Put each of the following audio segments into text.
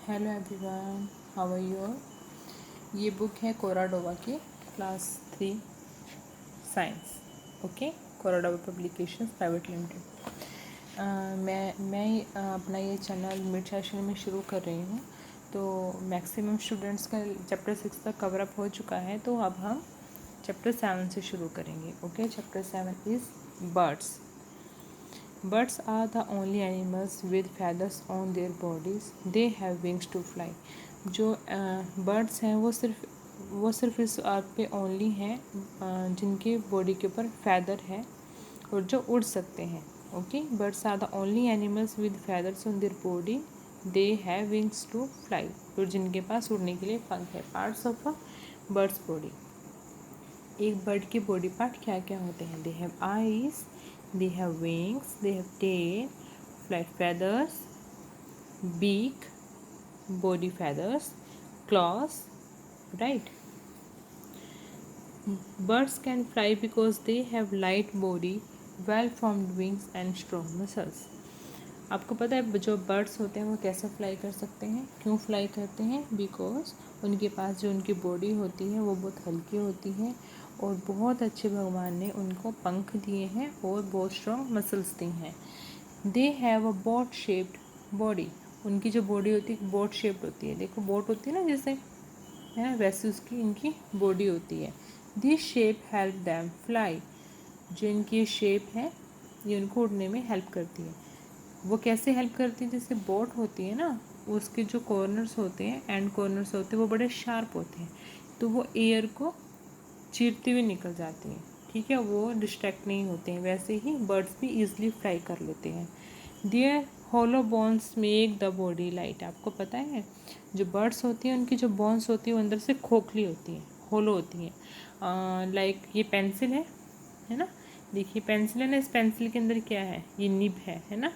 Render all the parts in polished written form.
Hello everyone, how are you all. ये book है Cordova की, class 3 science. Okay, Cordova publications private limited. मैं अपना ये चैनल मिड सेशन में शुरू कर रही हूँ। तो मैक्सिमम स्टूडेंट्स का चैप्टर 6 तक कवर अप हो चुका है, तो अब हम चैप्टर 7 से शुरू करेंगे। Okay, chapter 7 is birds. Birds are the only animals with feathers on their bodies. They have wings to fly. जो बर्ड्स हैं वो सिर्फ इस अर्थ पे ओनली हैं जिनके बॉडी के ऊपर फैदर है और जो उड़ सकते हैं। Okay, birds are the only animals with feathers on their body. They have wings to fly. और जिनके पास उड़ने के लिए पंख है। Parts of a bird's body. एक बर्ड के बॉडी पार्ट क्या क्या होते हैं? They have eyes, they have wings, they have tail, flat feathers, beak, body feathers, claws, right? Birds can fly because they have light body, well formed wings and strong muscles. आपको पता है जो birds होते हैं वो कैसे fly कर सकते हैं? क्यों फ्लाई करते हैं? बिकॉज उनके पास जो उनकी बॉडी होती है वो बहुत हल्की होती है और बहुत अच्छे भगवान ने उनको पंख दिए हैं और बहुत स्ट्रॉन्ग मसल्स दी हैं। They have a boat shaped body. उनकी जो बॉडी होती है बोट शेप्ड होती है। देखो बोट होती है ना जैसे, है ना, वैसे उसकी इनकी बॉडी होती है। This shape help them fly. जो इनकी शेप है ये उनको उड़ने में हेल्प करती है। वो कैसे हेल्प करती है? जैसे बोट होती है ना, उसके जो कॉर्नर्स होते हैं, एंड कॉर्नर्स होते हैं, वो बड़े शार्प होते हैं, तो वो एयर को चीरते हुए निकल जाती हैं। ठीक है, वो डिस्ट्रैक्ट नहीं होते हैं। वैसे ही बर्ड्स भी ईजिली फ्लाई कर लेते हैं। Their hollow bones make the body light. आपको पता है जो बर्ड्स होती हैं उनकी जो बोन्स होती है वो अंदर से खोखली होती हैं, होलो होती हैं। लाइक ये पेंसिल है ना, देखिए पेंसिल है ना, इस पेंसिल के अंदर क्या है? ये निब है ना,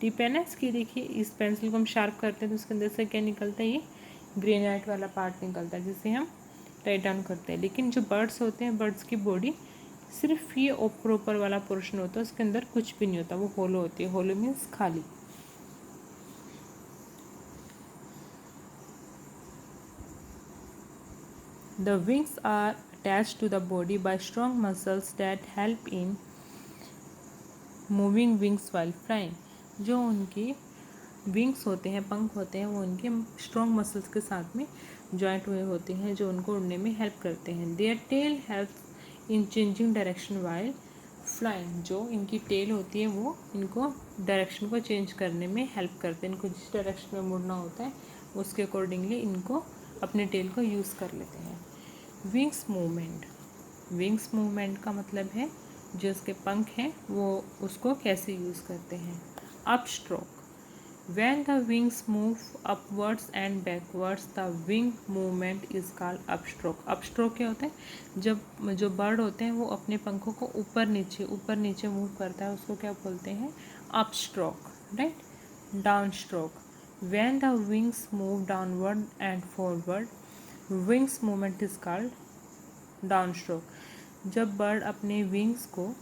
टिप है ना इसकी। देखिए इस पेंसिल को हम शार्प करते हैं तो उसके अंदर से क्या निकलता है? ये ग्रेनाइट वाला पार्ट निकलता है जिसे हम राइट डाउन करते हैं। लेकिन जो बर्ड्स होते हैं, बर्ड्स की बॉडी सिर्फ ये ऊपर वाला पोर्शन होता है, उसके अंदर कुछ भी नहीं होता, वो होलो होती है। होलो मीन्स खाली। The wings are attached to the body by strong muscles that help in moving wings while flying. जो उनकी विंग्स होते हैं, पंख होते हैं, वो उनके स्ट्रॉन्ग मसल्स के साथ में जॉइंट हुए होते हैं जो उनको उड़ने में हेल्प करते हैं। Their tail help in changing direction while flying. जो इनकी टेल होती है वो इनको डायरेक्शन को चेंज करने में हेल्प करते हैं। इनको जिस डायरेक्शन में मुड़ना होता है उसके अकॉर्डिंगली इनको अपने टेल को यूज़ कर लेते हैं। Wings movement. विंग्स मूवमेंट का मतलब है जो उसके पंख हैं वो उसको कैसे यूज़ करते हैं। Up stroke. When the wings move upwards and backwards, the wing movement is called upstroke. upstroke क्या होता है? जब जो बर्ड होते हैं वो अपने पंखों को ऊपर नीचे मूव करता है, उसको क्या बोलते हैं? upstroke, right? downstroke. When the wings move downward and forward, wings movement is called downstroke. जब बर्ड अपने विंग्स को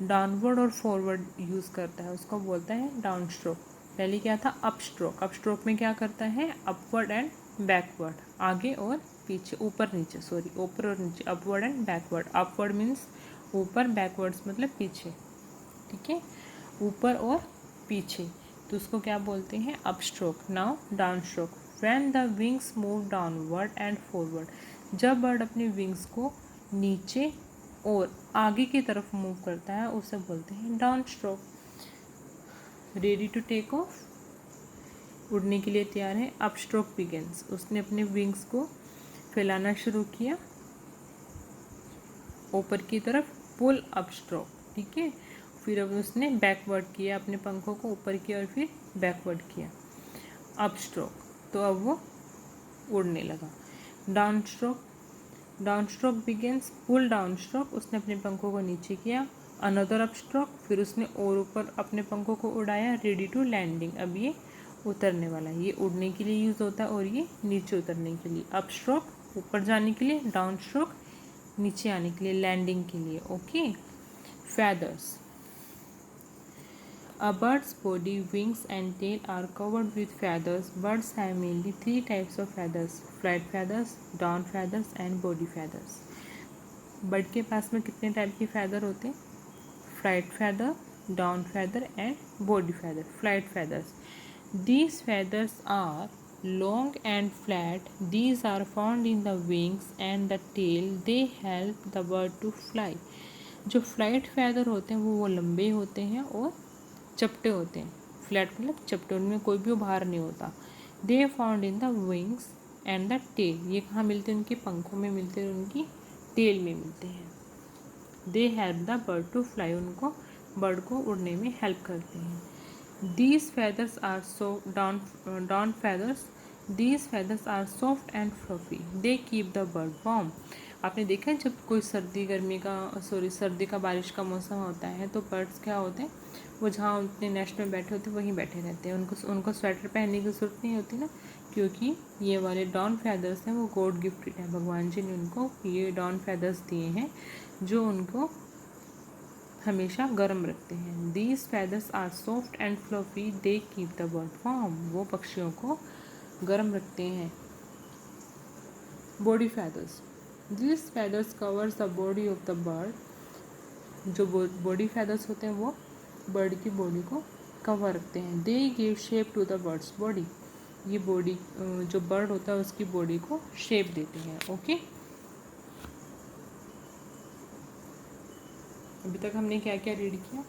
डाउनवर्ड और फॉरवर्ड यूज़ करता है उसको बोलता है डाउन स्ट्रोक। पहले क्या था? Up stroke. अप स्ट्रोक में क्या करता है? अपवर्ड एंड बैकवर्ड, आगे और पीछे, ऊपर और नीचे, upward and backward. Upward means ऊपर, बैकवर्ड्स मतलब पीछे। ठीक है, ऊपर और पीछे, तो उसको क्या बोलते हैं? Up stroke. Now down stroke. When the wings move downward and forward. जब बर्ड अपने विंग्स को नीचे और आगे की तरफ मूव करता है उसे बोलते हैं down stroke. Ready to take off, उड़ने के लिए तैयार है। Up stroke begins. उसने अपने विंग्स को फैलाना शुरू किया ऊपर की तरफ, पुल अप स्ट्रोक। ठीक है, फिर अब उसने बैकवर्ड किया, अपने पंखों को ऊपर किया और फिर बैकवर्ड किया, अप स्ट्रोक। तो अब वो उड़ने लगा। Down stroke. Down stroke begins, pull down stroke. उसने अपने पंखों को नीचे किया, अनदर अप स्ट्रोक। फिर उसने और ऊपर अपने पंखों को उड़ाया, रेडी टू लैंडिंग। अब ये उतरने वाला है। ये उड़ने के लिए यूज़ होता है और ये नीचे उतरने के लिए। अप स्ट्रोक ऊपर जाने के लिए, डाउन स्ट्रोक नीचे आने के लिए, लैंडिंग के लिए। Okay, feathers. A bird's body, wings and tail are covered with feathers. Birds have mainly three types of feathers: flight feathers, down feathers and body feathers. Bird के पास में कितने टाइप के feather होते हैं? Flight feather, down feather and body feather. Flight feathers. These feathers are long and flat. These are found in the wings and the tail. They help the bird to fly. जो flight feather होते हैं वो लंबे होते हैं और चपटे होते हैं. फ्लैट मतलब चपटे, उनमें कोई भी उभार नहीं होता. They found in the wings and the tail. ये कहाँ मिलते हैं? उनके पंखों में मिलते हैं, उनकी टेल में मिलते हैं. They help the bird to fly. उनको बर्ड को उड़ने में हेल्प करते हैं. These feathers are so down feathers. These feathers are soft and fluffy. They keep the bird warm. आपने देखा है जब कोई सर्दी का बारिश का मौसम होता है तो बर्ड्स क्या होते हैं, वो जहाँ अपने नेस्ट में बैठे होते हैं वहीं बैठे रहते हैं. उनको स्वेटर पहनने की ज़रूरत नहीं होती ना, क्योंकि ये वाले डाउन फेदर्स हैं वो गॉड गिफ्टेड है. भगवान जी ने उनको ये डाउन फेदर्स दिए हैं जो उनको हमेशा गर्म रखते हैं. These feathers are soft and fluffy. They keep the bird warm. वो पक्षियों को गर्म रखते हैं. Body feathers. These feathers covers the body of the bird. जो बॉडी feathers होते हैं वो बर्ड की बॉडी को कवर रखते हैं. They give shape to the bird's body. ये बॉडी जो बर्ड होता है उसकी बॉडी को शेप देते हैं. ओके, अभी तक हमने क्या क्या रीड किया?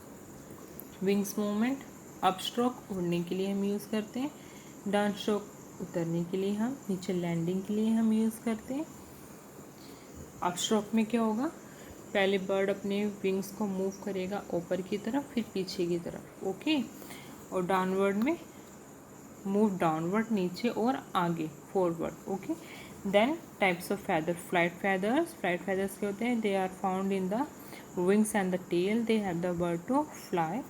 विंग्स मूवमेंट, अप स्ट्रोक उड़ने के लिए हम यूज़ करते हैं, डाउन स्ट्रोक उतरने के लिए, हम नीचे लैंडिंग के लिए हम यूज़ करते हैं. अप स्ट्रोक में क्या होगा? पहले बर्ड अपने विंग्स को मूव करेगा ऊपर की तरफ फिर पीछे की तरफ. ओके, और डाउनवर्ड में मूव डाउनवर्ड नीचे और आगे forward. Okay, then types of feather. Flight feathers. Flight feathers क्या होते हैं? They are found in the wings and the tail. They help the bird to fly.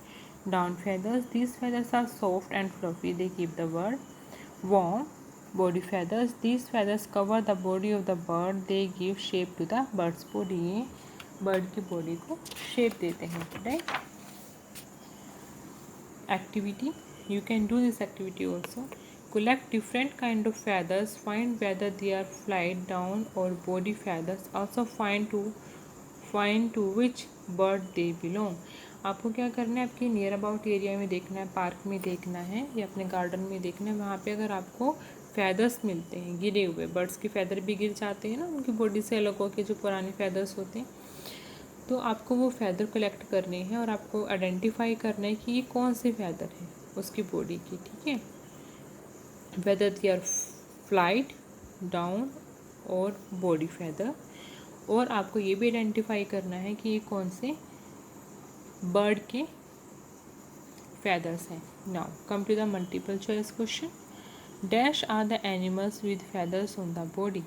Down feathers. These feathers are soft and fluffy. They keep the bird warm. Body feathers. These feathers cover the body of the bird. They give shape to the bird's body. ये bird की body को shape देते हैं. Right? Activity. You can do this activity also. Collect different kind of feathers. Find whether they are flight, down or body feathers. Also find to which bird they belong. आपको क्या करना है? आपके near about area में देखना है, park में देखना है या अपने गार्डन में देखना है. वहाँ पे अगर आपको feathers मिलते हैं गिरे हुए, बर्ड्स के feather भी गिर जाते हैं ना उनकी बॉडी से अलग होकर, जो पुराने feathers होते हैं, तो आपको वो feather कलेक्ट करने हैं और आपको आइडेंटिफाई करना है कि ये कौन से feather है उसकी बॉडी की. ठीक है, whether they are flight, down और body feather. और आपको ये भी आइडेंटिफाई करना है कि ये कौन से बर्ड के feathers हैं. Now come to the multiple choice question. Dash are the animals with feathers on the body.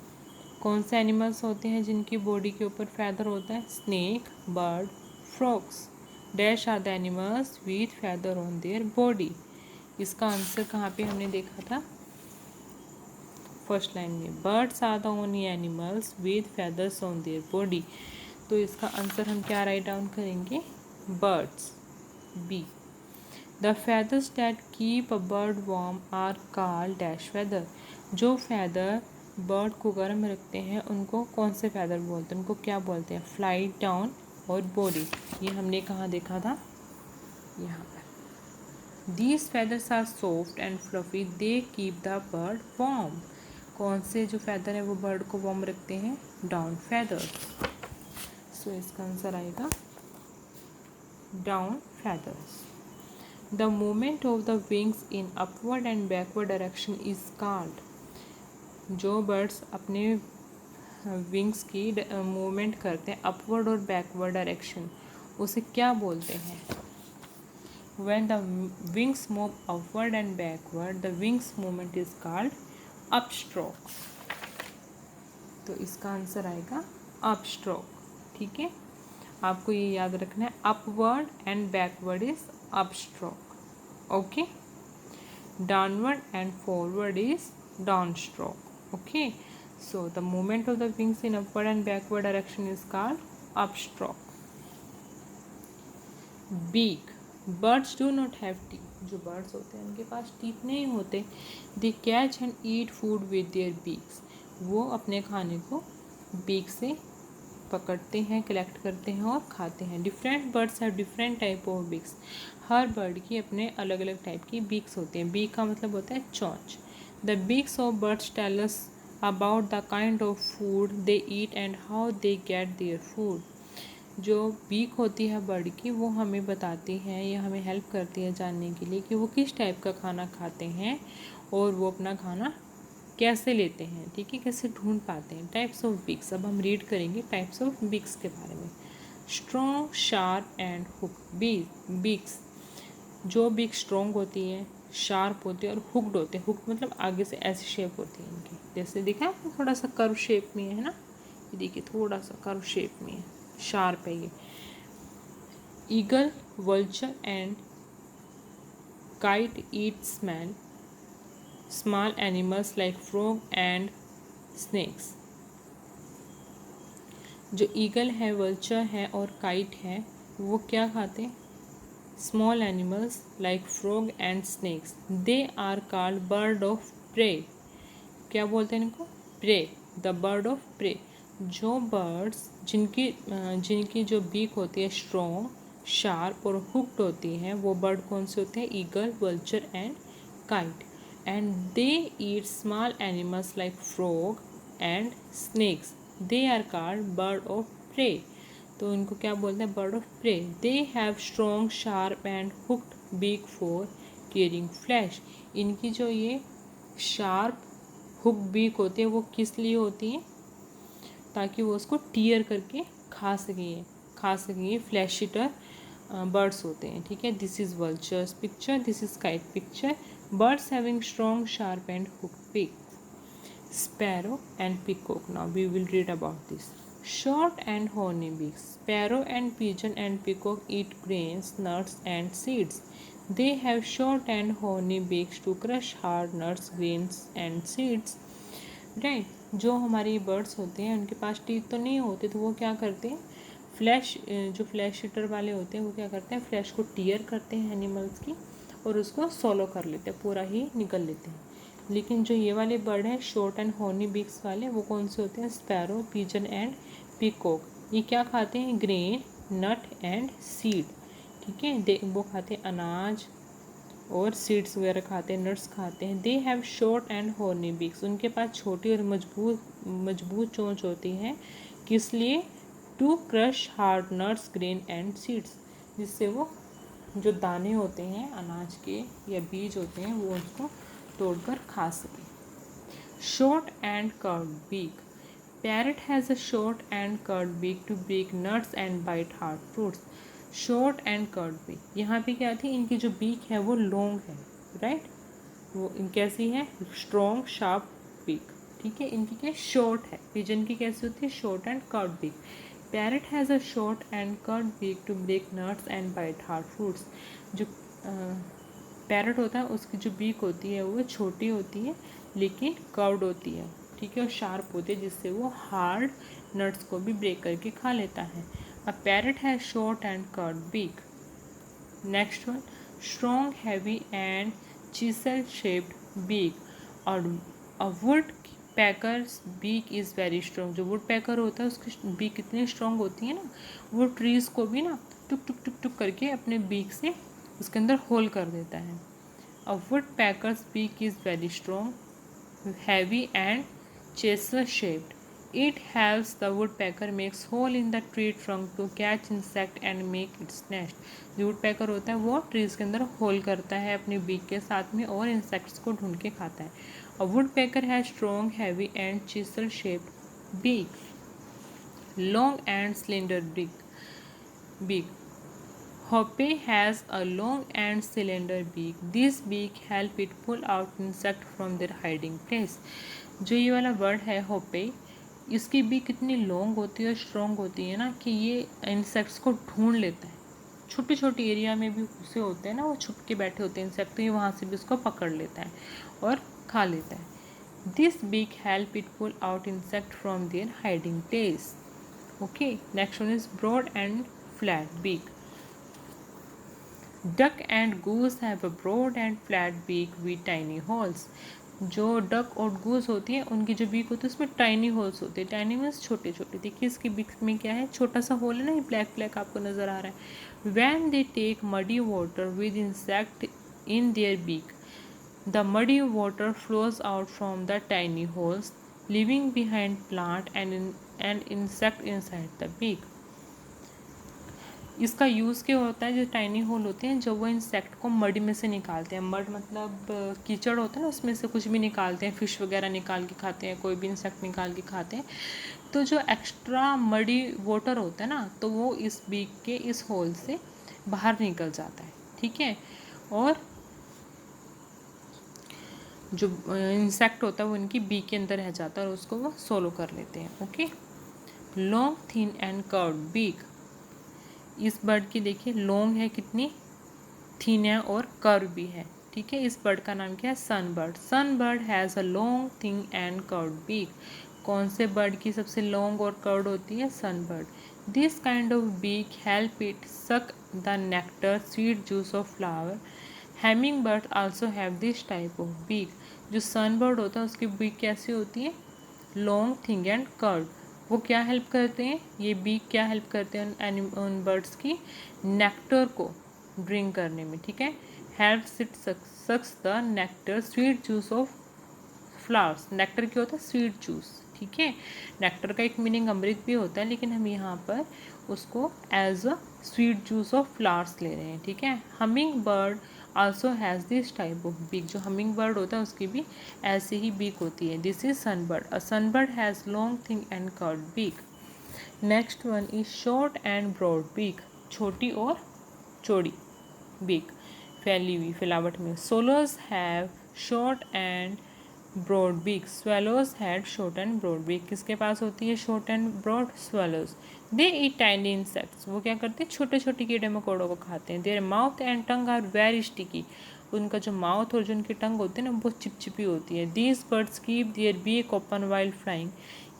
कौन से एनिमल्स होते हैं जिनकी बॉडी के ऊपर feather होता है? Snake, bird, frogs. Dash are the animals with feather on their body. इसका आंसर कहाँ पे हमने देखा था? फर्स्ट लाइन में. Birds are the only animals with feathers on their body. तो इसका आंसर हम क्या राइट डाउन करेंगे? Birds, B. The feathers that keep a bird warm are called dash feather. जो feather बर्ड को गर्म रखते हैं उनको कौन से feather बोलते हैं? उनको क्या बोलते हैं? फ्लाइट, डाउन और बॉडी. ये हमने कहाँ देखा था? यहाँ पर. These feathers are soft and fluffy. They keep the bird warm. कौन से जो feather है वो बर्ड को वार्म रखते हैं? Down feathers. सो इसका आंसर आएगा down feathers. The movement of the wings in upward and backward direction is called. जो बर्ड्स अपने विंग्स की मूवमेंट करते हैं अपवर्ड और बैकवर्ड डायरेक्शन, उसे क्या बोलते हैं? When the wings move upward and backward, the wings movement is called upstroke. तो इसका आंसर आएगा upstroke. ठीक है, आपको ये याद रखना है. Upward and backward is upstroke. Okay, downward and forward is downstroke. Okay, so the movement of the wings in upward and backward direction is called upstroke. Beak. Birds do not have teeth, जो birds होते हैं उनके पास teeth नहीं होते। They catch and eat food with their beaks, वो अपने खाने को बीक से पकड़ते हैं, कलेक्ट करते हैं और खाते हैं। Different birds have different type of beaks, her bird की अपने अलग अलग टाइप की बीक्स होती हैं। बीक का मतलब होता है चोंच। The beaks of birds tell us about the kind of food they eat and how they get their food, जो बीक होती है बर्ड की वो हमें बताती है या हमें हेल्प करती है जानने के लिए कि वो किस टाइप का खाना खाते हैं और वो अपना खाना कैसे लेते हैं, ठीक है, कैसे ढूंढ पाते हैं। टाइप्स ऑफ बीक्स, अब हम रीड करेंगे टाइप्स ऑफ बीक्स के बारे में। Strong, sharp and hook beaks, जो बीक स्ट्रॉन्ग होती है, शार्प होती है और हुक्ड होते हैं। हुक मतलब आगे से ऐसी शेप होती है इनकी, जैसे दिखा थोड़ा सा कर्व शेप में है ना, ये देखिए थोड़ा सा कर्व शेप में है, शार्प है ये। Eagle, vulture and kite eat small animals like frog and snakes. जो ईगल है, वल्चर है और काइट है, वो क्या खाते हैं? Small animals like frog and snakes. They are called bird of prey, क्या बोलते हैं इनको? Prey, the bird of prey. जो बर्ड्स जिनकी जो बीक होती है स्ट्रॉन्ग, शार्प और हुक्ड होती हैं, वो बर्ड कौन से होते हैं? Eagle, vulture and kite. And they eat small animals like frog and snakes. They are called bird of prey, तो इनको क्या बोलते हैं? Bird of prey. They have strong, sharp and hooked beak for tearing flesh. इनकी जो ये sharp hook beak होती है वो किस लिए होती है? ताकि वो उसको टीयर करके खा सकें। फ्लैश ईटर बर्ड्स होते हैं, ठीक है। This is vulture's picture, this is kite picture. Birds having strong, sharp and hook beak. Sparrow and peacock. Now we will read about this. Short and horny beaks. Sparrow and pigeon and peacock eat grains, nuts and seeds. They have short and horny beaks to crush hard nuts, grains and seeds. Right. जो हमारी birds होते हैं उनके पास teeth तो नहीं होते, तो वो क्या करते हैं? जो फ्लैश ईटर वाले होते हैं वो क्या करते हैं? फ्लैश को टीयर करते हैं एनिमल्स की और उसको सोलो कर लेते हैं, पूरा ही निकल लेते हैं। लेकिन जो ये वाले बर्ड हैं शॉर्ट एंड हॉर्नी बीक्स वाले, वो कौन से होते हैं? Sparrow, pigeon and peacock. ये क्या खाते हैं? ग्रेन, नट एंड सीड, ठीक है। वो खाते हैं अनाज और सीड्स वगैरह खाते हैं, नट्स खाते हैं। They have short and horny beaks, उनके पास छोटी और मजबूत चोंच होती है। किस लिए? To crush hard nuts, grain and seeds, जिससे वो जो दाने होते हैं अनाज के या बीज होते हैं वो उसको तोड़कर खा सके। Short and curved beak. Parrot has a short and curved beak to break nuts and bite hard fruits. Short and curved beak, यहाँ पे क्या थी? इनकी जो बीक है वो लॉन्ग है, राइट। वो कैसी है? स्ट्रॉन्ग, शार्प बीक, ठीक है। इनकी क्या? शॉर्ट है। पिजन की कैसी होती है? Short and curved beak. Parrot has a short and curved beak to break nuts and bite hard fruits. जो पैरट होता है उसकी जो बीक होती है वो छोटी होती है लेकिन कर्व्ड होती है, ठीक है, और शार्प होती है, जिससे वो हार्ड नट्स को भी ब्रेक करके खा लेता है। A parrot has short and curved beak. Next one, strong, heavy and chisel shaped beak. और a woodpecker's beak is very strong. जो वुड पैकर होता है उसकी बीक कितनी स्ट्रॉन्ग होती है ना, वो ट्रीज़ को भी ना टुक टुक टुक टुक करके अपने बीक से उसके अंदर होल कर देता है। A woodpecker's beak is very strong, heavy and chisel shaped. It helps the woodpecker makes hole in the tree trunk to catch insect and make its nest. जो woodpecker होता है वो ट्रीज के अंदर whole करता है अपनी beak के साथ में और इंसेक्ट्स को ढूंढ के खाता है। A woodpecker has strong, heavy and chisel shaped beak. Long and slender beak. Hoppe has a long and cylinder beak. This beak help it pull out insect from their hiding place. जो ये वाला word है होपे, इसकी beak कितनी long होती है और strong होती है ना कि ये इंसेक्ट्स को ढूंढ लेता है। छोटी छोटी एरिया में भी घुसे होते हैं ना, वो छुप के बैठे होते हैं इंसेक्ट, तो ये वहाँ से भी उसको पकड़ लेता है और खा लेता है। This beak help it pull out insect from their hiding place. Okay, next one is broad and flat beak. Duck and goose have a broad and flat beak with tiny holes. जो duck और goose होती है उनकी जो beak होती है उसमें tiny holes होते हैं। टाइनी मीन्स छोटे छोटे। देखिए इसकी बीक में क्या है, छोटा सा होल है ना, ये ब्लैक ब्लैक आपको नज़र आ रहा है। When they take muddy water with insect in their beak, the muddy water flows out from the tiny holes, leaving behind plant and insect inside the beak. इसका यूज़ क्या होता है, जो टाइनी होल होते हैं, जब वो इंसेक्ट को मड में से निकालते हैं। मड मतलब कीचड़ होता है ना, उसमें से कुछ भी निकालते हैं, फिश वगैरह निकाल के खाते हैं, कोई भी इंसेक्ट निकाल के खाते हैं। तो जो एक्स्ट्रा मडी वाटर होता है ना, तो वो इस बीक के इस होल से बाहर निकल जाता है। ठीक है, और जो इंसेक्ट होता है वो इनकी बीक के अंदर रह जाता है और उसको वो सोलो कर लेते हैं। Okay, long thin and curved beak. इस बर्ड की देखिए लॉन्ग है कितनी, थिन है और कर्व भी है। ठीक है, इस बर्ड का नाम क्या है, sunbird. Sunbird has a long thin and curved beak. कौन से बर्ड की सबसे लॉन्ग और कर्व्ड होती है, sunbird. This kind of beak help it suck the nectar sweet juice of flower. Hummingbird also have this type of beak. जो sunbird होता है उसकी बीक कैसी होती है, लॉन्ग थिंग एंड कर्व। वो क्या हेल्प करते हैं, ये बीक क्या हेल्प करते हैं उन बर्ड्स की, नेक्टर को ड्रिंक करने में। ठीक है, helps it sucks the nectar sweet juice of flowers. Nectar क्या होता है, स्वीट जूस। ठीक है, नेक्टर का एक मीनिंग अमृत भी होता है, लेकिन हम यहाँ पर उसको as a sweet juice of flowers ले रहे हैं। ठीक है, humming bird also has this type of beak. जो हमिंग बर्ड होता है उसकी भी ऐसी ही बीक होती है। This is sunbird. A sunbird has long thin and curved beak. Next one is short and broad beak. छोटी और चौड़ी बीक फैली हुई फैलावट में। Swallows have short and broad beak. Swallows had short and broad beak. किसके पास होती है short and broad, swallows. They eat tiny insects. वो क्या करते हैं, छोटे छोटे कीड़े मकोड़ों को खाते हैं। Their mouth and tongue are very sticky. उनका जो माउथ और जो उनकी टंग होती है ना, बहुत चिपचिपी होती है। These birds keep their beak open while flying.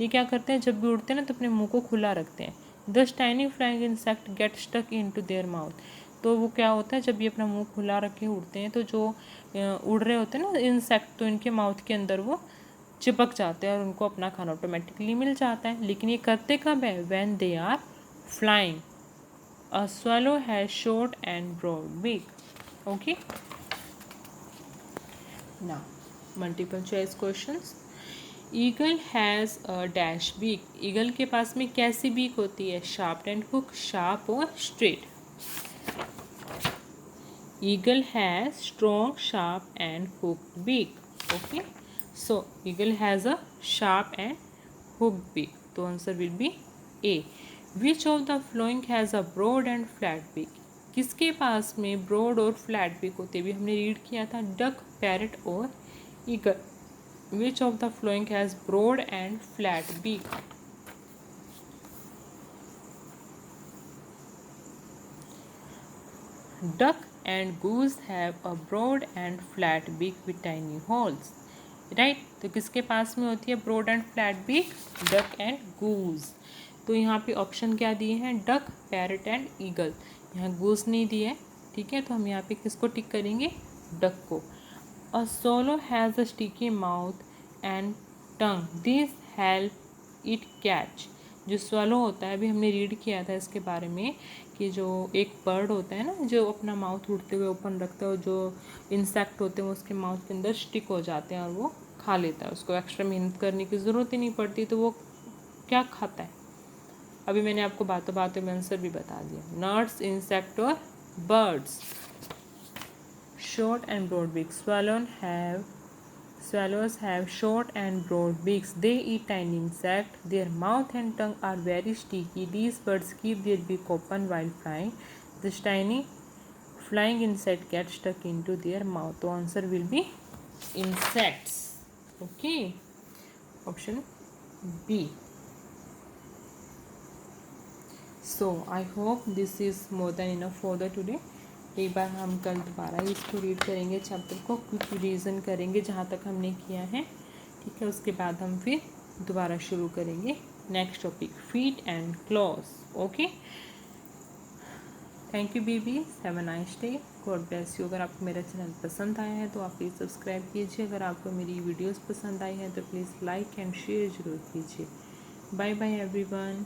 ये क्या करते हैं, जब भी उड़ते हैं ना तो अपने मुंह को खुला रखते हैं। Thus tiny flying insect get stuck into their mouth. तो वो क्या होता है, जब ये अपना मुंह खुला रख के उड़ते हैं तो जो उड़ रहे होते हैं ना इंसेक्ट, तो इनके माउथ के अंदर वो चिपक जाते हैं और उनको अपना खाना ऑटोमेटिकली मिल जाता है। लेकिन ये करते कब है, when they are flying. A swallow has short and broad beak. Okay, now multiple choice questions. Eagle has a dash beak. Eagle के पास में कैसी बीक होती है, शार्प एंड हुक, शार्प और straight. Eagle has strong, sharp and hooked beak. Okay, so eagle has a sharp and hooked beak. So answer will be A. Which of the following has a broad and flat beak? किसके पास में broad और flat beak होते भी हमने read किया था, duck, parrot और eagle. Which of the following has broad and flat beak? Duck and goose have a broad and flat beak with tiny holes. Right, तो किसके पास में होती है broad and flat beak, duck and goose. तो यहाँ पे ऑप्शन क्या दिए हैं, डक, पैरट एंड ईगल। यहाँ गूज नहीं दिया है। ठीक है, तो हम यहाँ पे किसको टिक करेंगे, डक को। A solo has a sticky mouth and tongue, this help it catch. जो स्वैलो होता है, अभी हमने रीड किया था इसके बारे में कि जो एक बर्ड होता है ना, जो अपना माउथ उड़ते हुए ओपन रखता है और जो इंसेक्ट होते हैं वो उसके माउथ के अंदर स्टिक हो जाते हैं और वो खा लेता है। उसको एक्स्ट्रा मेहनत करने की ज़रूरत ही नहीं पड़ती। तो वो क्या खाता है, अभी मैंने आपको बातों बातों में आंसर भी बता दिया। नट्स, इंसेक्ट और birds. Short and broad beak. Swallows have short and broad beaks. They eat tiny insects. Their mouth and tongue are very sticky. These birds keep their beak open while flying. This tiny flying insect gets stuck into their mouth. The answer will be insects. Okay. Option B. So I hope this is more than enough for the today. एक बार हम कल दोबारा इसको read करेंगे, chapter को quick revision करेंगे जहाँ तक हमने किया है। ठीक है, उसके बाद हम फिर दोबारा शुरू करेंगे next topic, feet and clause. Okay, thank you baby, have a nice day, God bless you. अगर आपको मेरा चैनल पसंद आया है तो आप प्लीज़ सब्सक्राइब कीजिए। अगर आपको मेरी वीडियोस पसंद आई हैं तो प्लीज़ लाइक एंड शेयर ज़रूर कीजिए। Bye bye everyone.